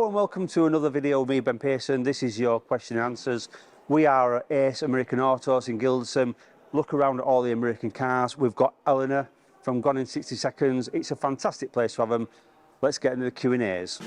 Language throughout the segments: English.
and welcome to another video with me, Ben Pearson. This is your question and answers. We are at Ace American Autos in Gilderson. Look around at all the American cars. We've got Eleanor from Gone in 60 Seconds. It's a fantastic place to have them. Let's get into the Q&As.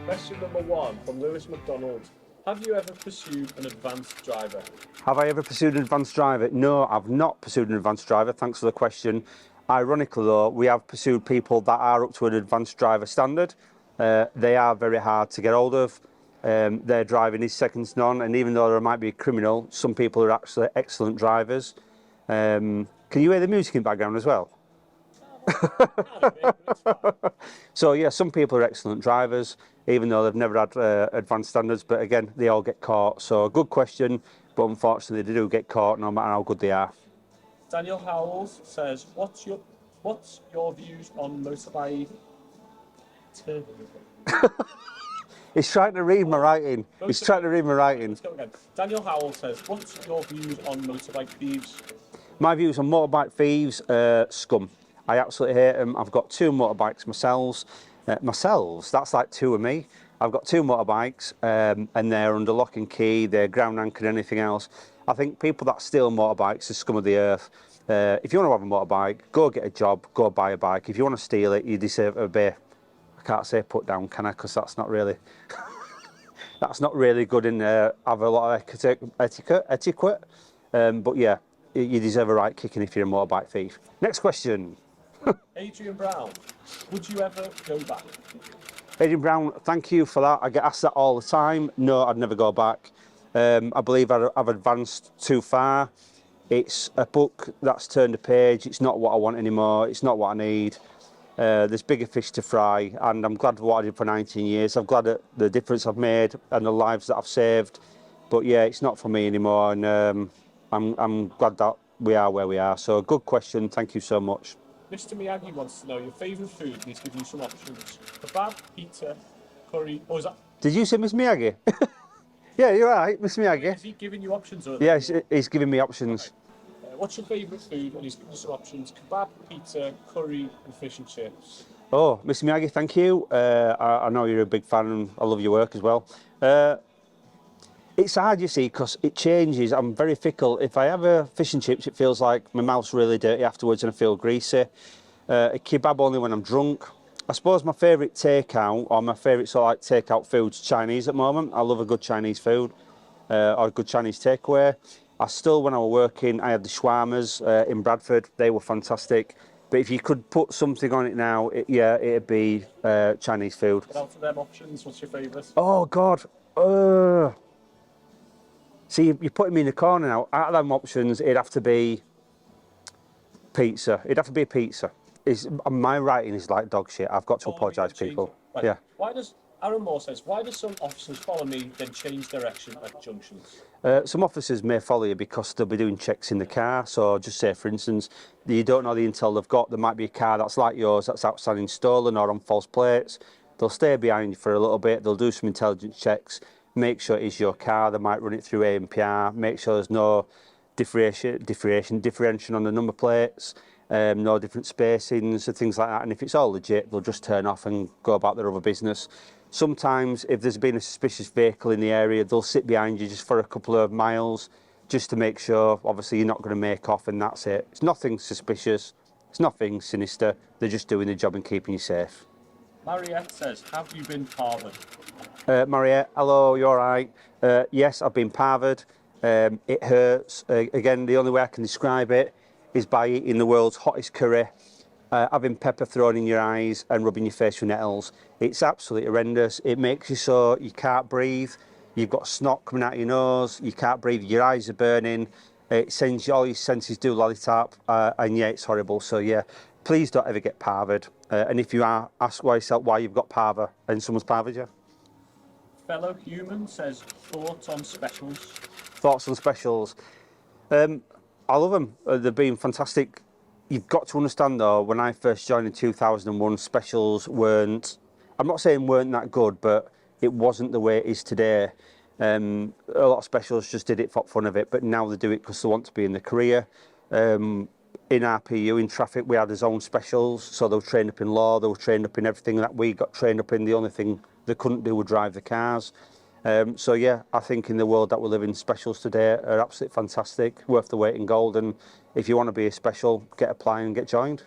Question number 1 from Lewis McDonald. Have you ever pursued an advanced driver? Have I ever pursued an advanced driver? No, I've not pursued an advanced driver. Thanks for the question. Ironically though, we have pursued people that are up to an advanced driver standard. They are very hard to get hold of. Their driving is second to none, and even though there might be a criminal, some people are actually excellent drivers. Can you hear the music in the background as well? So yeah, some people are excellent drivers, even though they've never had advanced standards, but again, they all get caught. So a good question, but unfortunately they do get caught no matter how good they are. Daniel Howells says, what's your views on motorbike? He's trying to read my writing. He's trying to read my writing. Let's go again. Daniel Howells says, what's your views on motorbike thieves? My views on motorbike thieves, scum. I absolutely hate them. I've got 2 motorbikes myself. That's like 2 of me. I've got 2 motorbikes and they're under lock and key, they're ground anchored, anything else. I think people that steal motorbikes are scum of the earth. If you want to have a motorbike, go get a job, go buy a bike. If you want to steal it, you deserve to be, I can't say put down, can I? Because that's not really, that's not really good in have a lot of etiquette. But yeah, you deserve a right kicking if you're a motorbike thief. Next question. Adrian Brown, would you ever go back? Adrian Brown, thank you for that. I get asked that all the time. No, I'd never go back. I believe I've advanced too far. It's a book that's turned a page. It's not what I want anymore. It's not what I need. There's bigger fish to fry, and I'm glad for what I did for 19 years. I'm glad at the difference I've made and the lives that I've saved. But yeah, it's not for me anymore, and I'm glad that we are where we are. So good question. Thank you so much. Mr. Miyagi wants to know your favourite food. He's giving you some options. Kebab, pizza, curry, or is that... Did you say Miss Miyagi? Yeah, you're right, Miss Miyagi. Is he giving you options? Or Yeah, he's giving me options. Okay. What's your favourite food? And he's giving you some options. Kebab, pizza, curry and fish and chips. Oh, Mr. Miyagi, thank you. I know you're a big fan and I love your work as well. It's hard, you see, because it changes. I'm very fickle. If I have a fish and chips, it feels like my mouth's really dirty afterwards and I feel greasy. A kebab only when I'm drunk. I suppose my favourite takeout, or my favourite sort of like takeout food's Chinese at the moment. I love a good Chinese food, or a good Chinese takeaway. When I was working, I had the shawarmas in Bradford. They were fantastic. But if you could put something on it now, it'd be Chinese food. But out of them options, what's your favourite? Oh, God. See, you're putting me in the corner now. Out of them options, it'd have to be pizza. It'd have to be a pizza. My writing is like dog shit. I've got to apologise, people. Right. Yeah. Aaron Moore says, why do some officers follow me, then change direction at junctions? Some officers may follow you because they'll be doing checks in the car. So just say, for instance, you don't know the intel they've got. There might be a car that's like yours that's outstanding stolen or on false plates. They'll stay behind you for a little bit. They'll do some intelligence checks. Make sure it is your car. They might run it through ANPR. Make sure there's no differentiation on the number plates, no different spacings and things like that. And if it's all legit, they'll just turn off and go about their other business. Sometimes, if there's been a suspicious vehicle in the area, they'll sit behind you just for a couple of miles, just to make sure, obviously, you're not going to make off, and that's it. It's nothing suspicious. It's nothing sinister. They're just doing the job and keeping you safe. Mariette says, have you been PAVA'd? Mariette, hello, you all right? Yes, I've been PAVA'd. It hurts. Again, the only way I can describe it is by eating the world's hottest curry, having pepper thrown in your eyes and rubbing your face with nettles. It's absolutely horrendous. It makes you so you can't breathe. You've got snot coming out of your nose. You can't breathe. Your eyes are burning. It sends you, all your senses do lollipop, and yeah, it's horrible. So yeah, please don't ever get PAVA'd. And if you are, ask yourself why you've got PAVA and someone's PAVA'd you. Fellow Human says, thoughts on specials? Thoughts on specials? I love them. They've been fantastic you've got to understand though, when I first joined in 2001, specials weren't, I'm not saying weren't that good, but it wasn't the way it is today. A lot of specials just did it for fun of it, but now they do it because they want to be in the career. In RPU, in traffic, we had our own specials, so they were trained up in law, they were trained up in everything that we got trained up in. The only thing they couldn't do was drive the cars. So yeah, I think in the world that we live in, specials today are absolutely fantastic, worth the weight in gold, and if you want to be a special, get applying and get joined.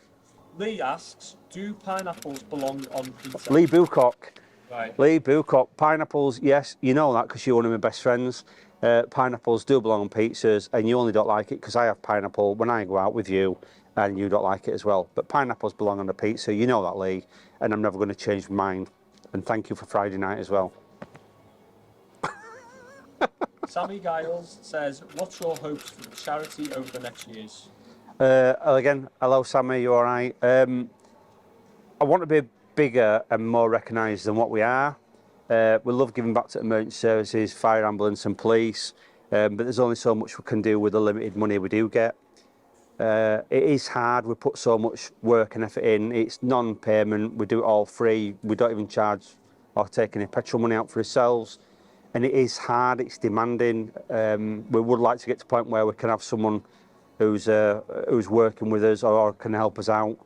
Lee asks, do pineapples belong on pizza? Lee Boocock. Right. Lee Boocock, pineapples, yes, you know that because you're one of my best friends. Pineapples do belong on pizzas, and you only don't like it because I have pineapple when I go out with you, and you don't like it as well. But pineapples belong on a pizza, you know that, Lee, and I'm never going to change my mind. And thank you for Friday night as well. Sammy Giles says, what's your hopes for the charity over the next years? Again, hello Sammy, you all right? I want to be bigger and more recognised than what we are. We love giving back to emergency services, fire, ambulance and police, but there's only so much we can do with the limited money we do get. It is hard, we put so much work and effort in, it's non-payment, we do it all free, we don't even charge or take any petrol money out for ourselves. And it is hard, it's demanding. We would like to get to a point where we can have someone who's working with us or can help us out.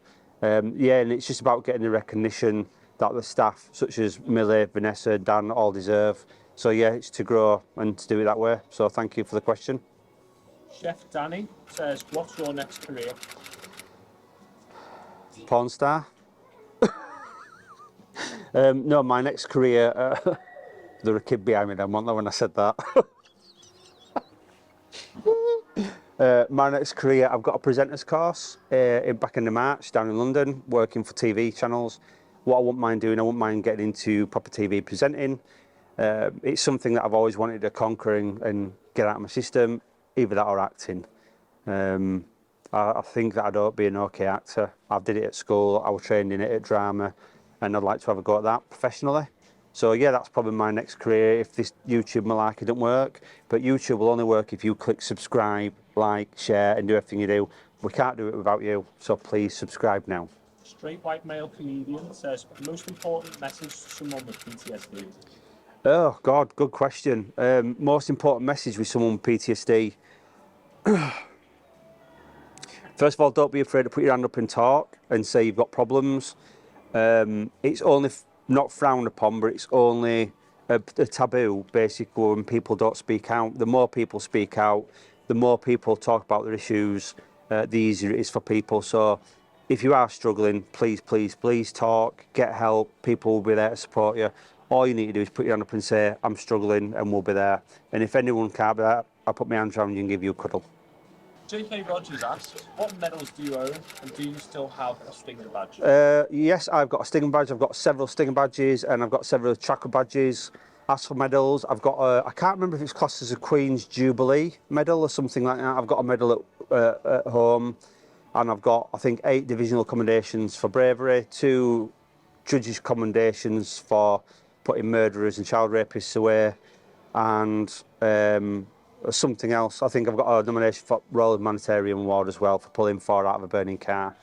Yeah, and it's just about getting the recognition that the staff, such as Millie, Vanessa, Dan, all deserve. So yeah, it's to grow and to do it that way. So thank you for the question. Chef Danny says, what's your next career? Porn star? No, my next career, there were a kid behind me then, wasn't there, when I said that? My next career, I've got a presenter's course back in the March down in London, working for TV channels. What I wouldn't mind doing, I wouldn't mind getting into proper TV presenting. It's something that I've always wanted to conquer and get out of my system, either that or acting. I think that I'd be an okay actor. I did it at school, I was trained in it at drama, and I'd like to have a go at that professionally. So yeah, that's probably my next career if this YouTube malarkey doesn't work. But YouTube will only work if you click subscribe, like, share and do everything you do. We can't do it without you, so please subscribe now. Straight white male comedian says, most important message to someone with PTSD? Oh God, good question. Most important message with someone with PTSD. First of all, don't be afraid to put your hand up and talk and say you've got problems. It's only not frowned upon, but it's only a taboo, basically, when people don't speak out. The more people speak out, the more people talk about their issues, the easier it is for people. So if you are struggling, please, please, please talk, get help. People will be there to support you. All you need to do is put your hand up and say, I'm struggling, and we'll be there. And if anyone can't be there, I'll put my hands around you and give you a cuddle. JK Rogers asks, what medals do you own, and do you still have a Stinger badge? Yes, I've got a Stinger badge. I've got several Stinger badges, and I've got several tracker badges. As for medals, I've got I can't remember if it's classed as a Queen's Jubilee medal or something like that. I've got a medal at home, and I've got, I think, 8 divisional commendations for bravery, 2 judges' commendations for putting murderers and child rapists away, and something else. I think I've got a nomination for Royal Humanitarian Award as well for pulling 4 out of a burning car.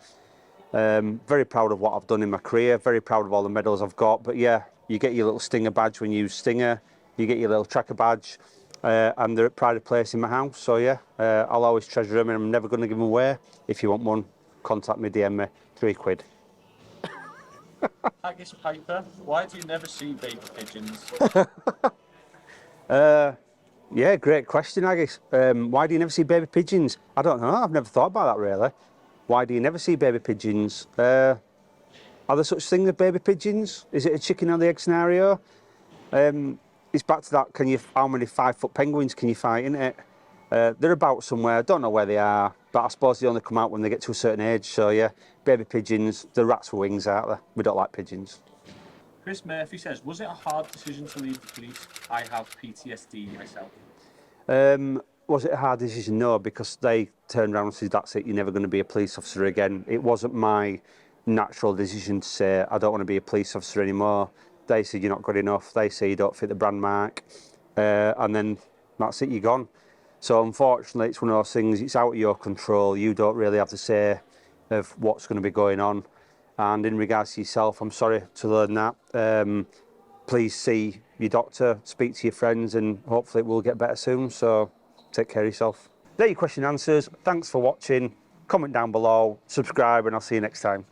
Very proud of what I've done in my career, very proud of all the medals I've got. But yeah, you get your little Stinger badge when you use Stinger, you get your little tracker badge, and they're at pride of place in my house. So yeah, I'll always treasure them, and I'm never going to give them away. If you want one, contact me, DM me, £3. Haggis Piper, why do you never see baby pigeons? Yeah, great question, Agis. Why do you never see baby pigeons? I don't know, I've never thought about that really. Why do you never see baby pigeons? Are there such things as baby pigeons? Is it a chicken or the egg scenario? It's back to that, how many 5-foot penguins can you fight, isn't it? They're about somewhere, I don't know where they are, but I suppose they only come out when they get to a certain age. So yeah, baby pigeons, the rats with wings, aren't they? We don't like pigeons. Chris Murphy says, was it a hard decision to leave the police? I have PTSD myself. Was it a hard decision? No, because they turned around and said, that's it, you're never going to be a police officer again. It wasn't my natural decision to say, I don't want to be a police officer anymore. They said, you're not good enough. They say you don't fit the brand mark. And then that's it, you're gone. So unfortunately, it's one of those things, it's out of your control. You don't really have to say of what's going to be going on. And in regards to yourself, I'm sorry to learn that. Please see your doctor, speak to your friends, and hopefully it will get better soon. So take care of yourself. There are your question and answers. Thanks for watching. Comment down below, subscribe, and I'll see you next time.